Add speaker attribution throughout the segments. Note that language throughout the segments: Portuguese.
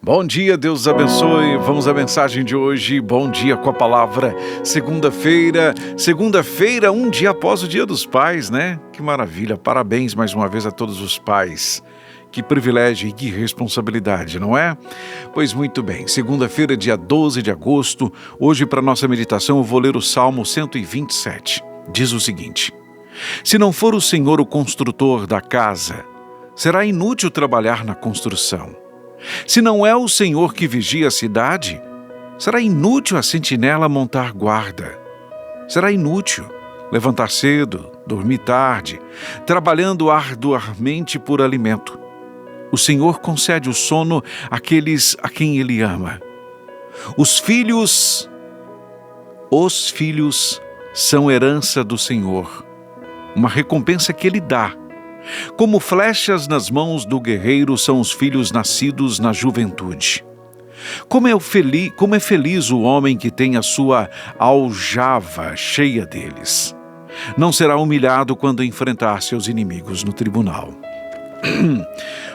Speaker 1: Bom dia, Deus os abençoe. Vamos à mensagem de hoje. Bom dia com a palavra. Segunda-feira, um dia após o Dia dos Pais, né? Que maravilha. Parabéns mais uma vez a todos os pais. Que privilégio e que responsabilidade, não é? Pois muito bem, segunda-feira, dia 12 de agosto, hoje para nossa meditação eu vou ler o Salmo 127. Diz o seguinte: Se não for o Senhor o construtor da casa, será inútil trabalhar na construção. Se não é o Senhor que vigia a cidade, será inútil a sentinela montar guarda. Será inútil levantar cedo, dormir tarde, trabalhando arduamente por alimento. O Senhor concede o sono àqueles a quem Ele ama. Os filhos são herança do Senhor, uma recompensa que Ele dá. Como flechas nas mãos do guerreiro são os filhos nascidos na juventude. Como é feliz o homem que tem a sua aljava cheia deles. Não será humilhado quando enfrentar seus inimigos no tribunal.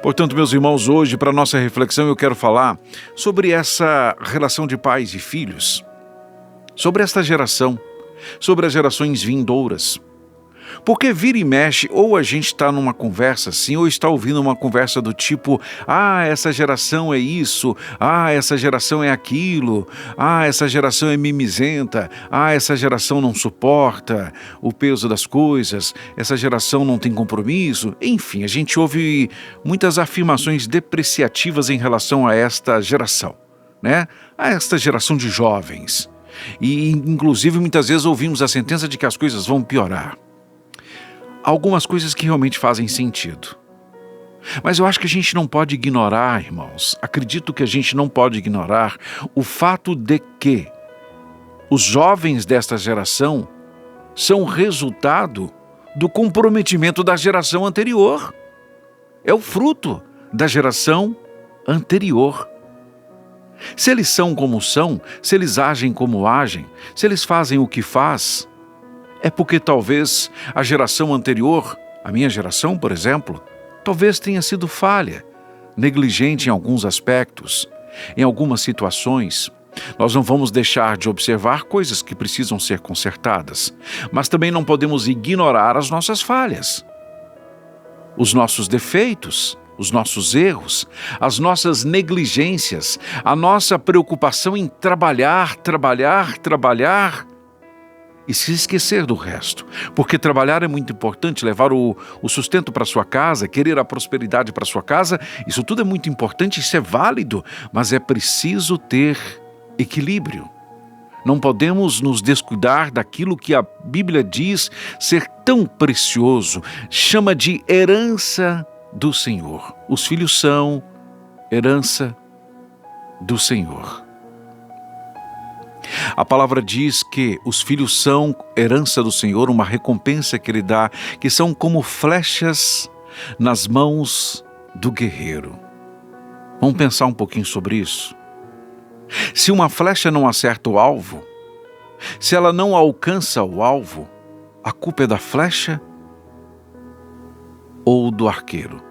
Speaker 1: Portanto, meus irmãos, hoje, para nossa reflexão, eu quero falar sobre essa relação de pais e filhos, sobre esta geração, sobre as gerações vindouras. Porque vira e mexe, ou a gente está numa conversa assim, ou está ouvindo uma conversa do tipo: essa geração é isso, essa geração é aquilo, essa geração é mimizenta, essa geração não suporta o peso das coisas, essa geração não tem compromisso. Enfim, a gente ouve muitas afirmações depreciativas em relação a esta geração, né? A esta geração de jovens. E, inclusive, muitas vezes ouvimos a sentença de que as coisas vão piorar. Algumas coisas que realmente fazem sentido. Mas eu acho que a gente não pode ignorar, irmãos, acredito que a gente não pode ignorar o fato de que os jovens desta geração são resultado do comprometimento da geração anterior. É o fruto da geração anterior. Se eles são como são, se eles agem como agem, se eles fazem o que faz, é porque talvez a geração anterior, a minha geração, por exemplo, talvez tenha sido falha, negligente em alguns aspectos, em algumas situações. Nós não vamos deixar de observar coisas que precisam ser consertadas, mas também não podemos ignorar as nossas falhas, os nossos defeitos, os nossos erros, as nossas negligências, a nossa preocupação em trabalhar e se esquecer do resto. Porque trabalhar é muito importante, levar o sustento para sua casa, querer a prosperidade para sua casa, isso tudo é muito importante, isso é válido, mas é preciso ter equilíbrio. Não podemos nos descuidar daquilo que a Bíblia diz ser tão precioso, chama de herança do Senhor. Os filhos são herança do Senhor. A palavra diz que os filhos são herança do Senhor, uma recompensa que Ele dá, que são como flechas nas mãos do guerreiro. Vamos pensar um pouquinho sobre isso? Se uma flecha não acerta o alvo, se ela não alcança o alvo, a culpa é da flecha ou do arqueiro?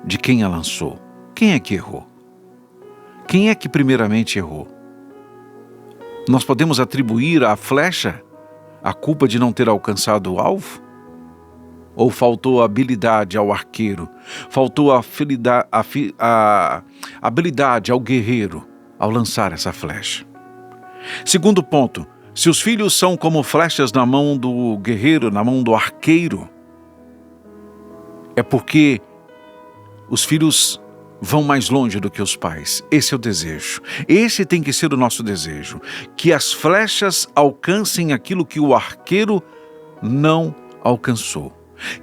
Speaker 1: De quem a lançou? Quem é que errou? Quem é que primeiramente errou? Nós podemos atribuir à flecha a culpa de não ter alcançado o alvo? Ou faltou habilidade ao arqueiro? Faltou a habilidade ao guerreiro ao lançar essa flecha? Segundo ponto, se os filhos são como flechas na mão do guerreiro, na mão do arqueiro, é porque os filhos vão mais longe do que os pais. Esse é o desejo. Esse tem que ser o nosso desejo. Que as flechas alcancem aquilo que o arqueiro não alcançou.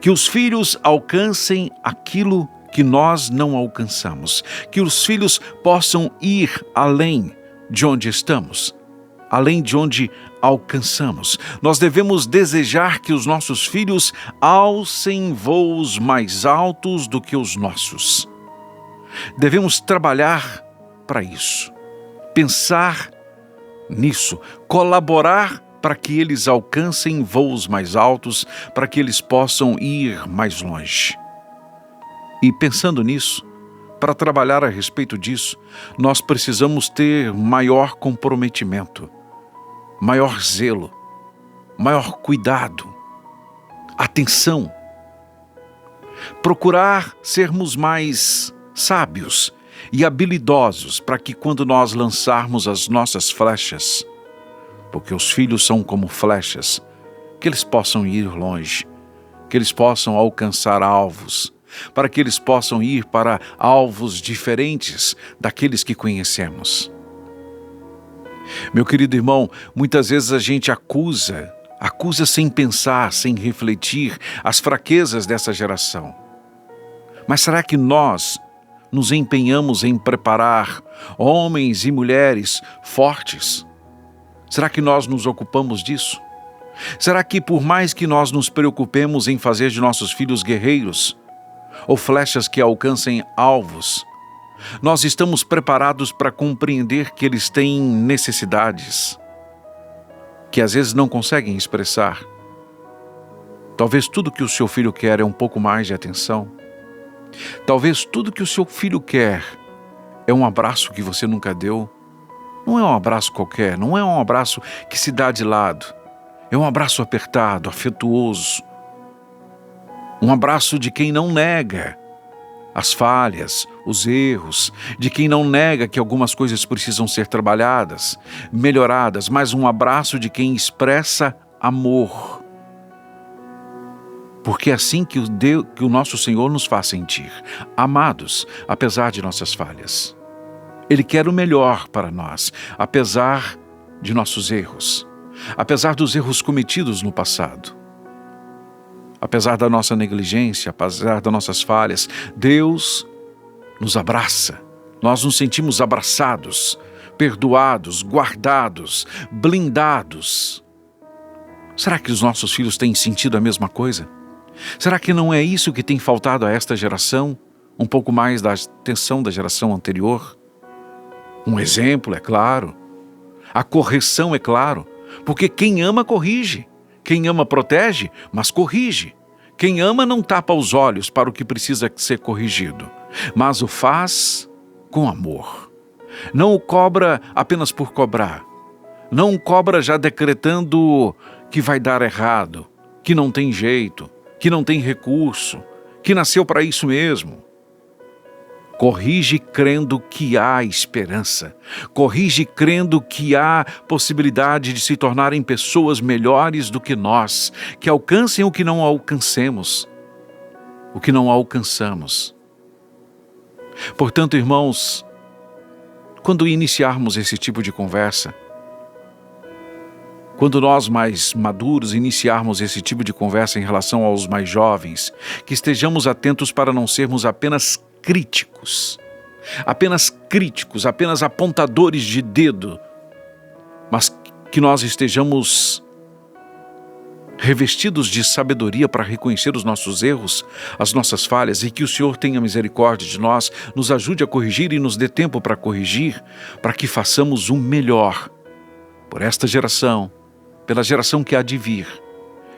Speaker 1: Que os filhos alcancem aquilo que nós não alcançamos. Que os filhos possam ir além de onde estamos, além de onde alcançamos. Nós devemos desejar que os nossos filhos alcem voos mais altos do que os nossos. Devemos trabalhar para isso, pensar nisso, colaborar para que eles alcancem voos mais altos, para que eles possam ir mais longe. E pensando nisso, para trabalhar a respeito disso, nós precisamos ter maior comprometimento, maior zelo, maior cuidado, atenção. Procurar sermos mais sábios e habilidosos para que quando nós lançarmos as nossas flechas, porque os filhos são como flechas, que eles possam ir longe, que eles possam alcançar alvos, para que eles possam ir para alvos diferentes daqueles que conhecemos. Meu querido irmão, muitas vezes a gente acusa sem pensar, sem refletir as fraquezas dessa geração. Mas será que nós nos empenhamos em preparar homens e mulheres fortes? Será que nós nos ocupamos disso? Será que por mais que nós nos preocupemos em fazer de nossos filhos guerreiros, ou flechas que alcancem alvos, nós estamos preparados para compreender que eles têm necessidades que às vezes não conseguem expressar? Talvez tudo que o seu filho quer é um pouco mais de atenção. Talvez tudo que o seu filho quer é um abraço que você nunca deu. Não é um abraço qualquer, não é um abraço que se dá de lado. É um abraço apertado, afetuoso. Um abraço de quem não nega as falhas, os erros, de quem não nega que algumas coisas precisam ser trabalhadas, melhoradas, mas um abraço de quem expressa amor. Porque é assim que o nosso Senhor nos faz sentir, amados, apesar de nossas falhas. Ele quer o melhor para nós, apesar de nossos erros, apesar dos erros cometidos no passado. Apesar da nossa negligência, apesar das nossas falhas, Deus nos abraça. Nós nos sentimos abraçados, perdoados, guardados, blindados. Será que os nossos filhos têm sentido a mesma coisa? Será que não é isso que tem faltado a esta geração? Um pouco mais da atenção da geração anterior? Um exemplo, é claro. A correção, é claro. Porque quem ama, corrige. Quem ama protege, mas corrige. Quem ama não tapa os olhos para o que precisa ser corrigido, mas o faz com amor. Não o cobra apenas por cobrar. Não o cobra já decretando que vai dar errado, que não tem jeito, que não tem recurso, que nasceu para isso mesmo. Corrige crendo que há esperança. Corrige crendo que há possibilidade de se tornarem pessoas melhores do que nós, que alcancem o que não alcancemos, o que não alcançamos. Portanto, irmãos, quando iniciarmos esse tipo de conversa, quando nós mais maduros iniciarmos esse tipo de conversa em relação aos mais jovens, que estejamos atentos para não sermos apenas críticos, apenas apontadores de dedo, mas que nós estejamos revestidos de sabedoria para reconhecer os nossos erros, as nossas falhas, e que o Senhor tenha misericórdia de nós, nos ajude a corrigir e nos dê tempo para corrigir, para que façamos o melhor por esta geração, pela geração que há de vir.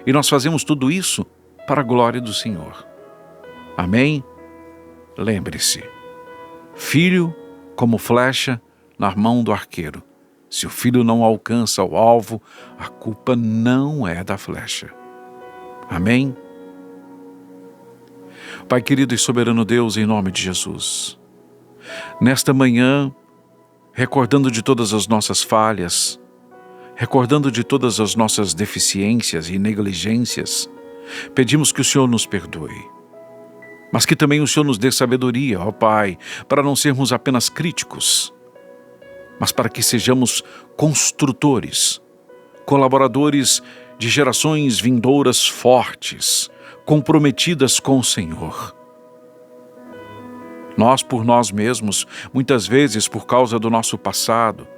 Speaker 1: E nós fazemos tudo isso para a glória do Senhor. Amém? Lembre-se, filho como flecha na mão do arqueiro. Se o filho não alcança o alvo, a culpa não é da flecha. Amém? Pai querido e soberano Deus, em nome de Jesus, nesta manhã, recordando de todas as nossas falhas, recordando de todas as nossas deficiências e negligências, pedimos que o Senhor nos perdoe. Mas que também o Senhor nos dê sabedoria, ó Pai, para não sermos apenas críticos, mas para que sejamos construtores, colaboradores de gerações vindouras fortes, comprometidas com o Senhor. Nós, por nós mesmos, muitas vezes por causa do nosso passado,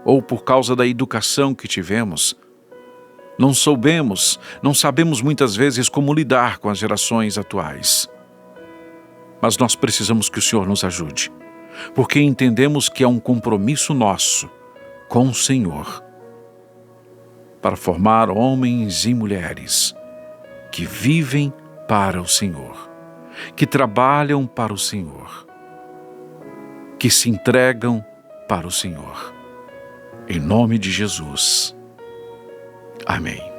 Speaker 1: ou por causa da educação que tivemos, não sabemos muitas vezes como lidar com as gerações atuais. Mas nós precisamos que o Senhor nos ajude, porque entendemos que é um compromisso nosso com o Senhor para formar homens e mulheres que vivem para o Senhor, que trabalham para o Senhor. que se entregam para o Senhor. Em nome de Jesus. Amém.